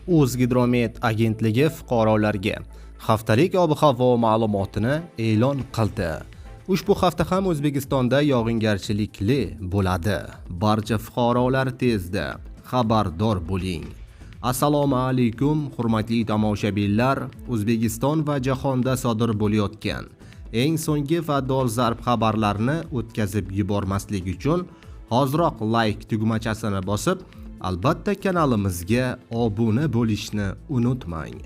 O'zgidromet agentligi fuqarolarga haftalik ob-havo ma'lumotini e'lon qildi. Ushbu hafta ham O'zbekistonda yog'ingarchilikli bo'ladi. Barcha fuqarolar tezda xabardor bo'ling. Assalomu alaykum, hurmatli tomoshabinlar. O'zbekiston va jahonda sodir bo'layotgan eng so'nggi va dolzarb xabarlarni o'tkazib yubormaslik uchun hoziroq like tugmachasini bosib, albatta kanalimizga obuna bo'lishni unutmang.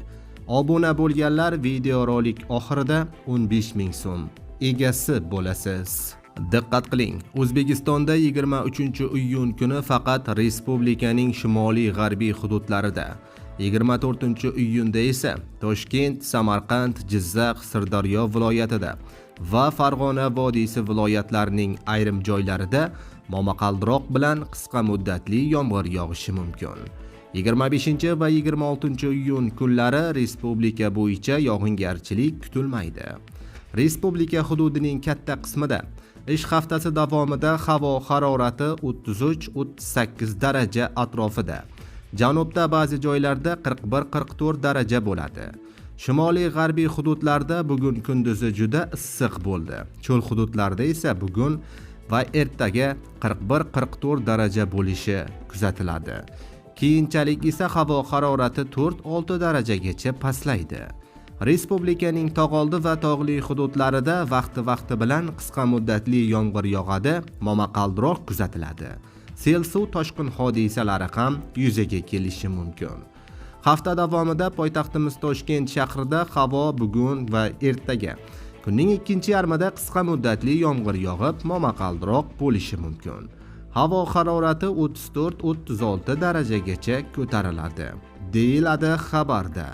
Obuna bo'lganlar videorolik oxirida 15 ming so'm egasi bo'lasiz. Diqqat qiling, O'zbekistonda 23-iyun kuni faqat respublikaning shimoliy-g'arbiy hududlarida, 24-iyunda esa Toshkent, Samarqand, Jizzax, Sirdaryo viloyatida va Farg'ona vodiysi viloyatlarining ayrim joylarida momaqaldiroq bilan qisqa muddatli yomg'ir yog'ishi mumkin. 25 va 26-iyun kunlari respublika bo'yicha yog'ingarchilik kutilmaydi. Respublika hududining katta qismida ish haftasi davomida havo harorati 33-38 daraja atrofida, janubda ba'zi joylarda 41-44 daraja bo'ladi. Shimoliy-g'arbiy hududlarda bugun kunduzi juda issiq bo'ldi. Cho'l hududlarda esa bugun va ertaga 41-44 daraja bo'lishi kuzatiladi. Keyinchalik esa havo harorati 4-6 darajagacha pastlaydi. Respublikaning tog'oldi va tog'li hududlarida vaqti bilan qisqa muddatli yomg'ir yog'adi, momaqaldiroq kuzatiladi. Sel suv toshqin hodisalari ham yuzaga kelishi mumkin. Hafta davomida poytaxtimiz Toshkent shahrida havo bugun va ertaga kunning ikkinchi yarmida qisqa muddatli yomg'ir yog'ib, momaqaldiroq bo'lishi mumkin. Havo harorati 34-36 darajagacha ko'tariladi, deyiladi xabarda.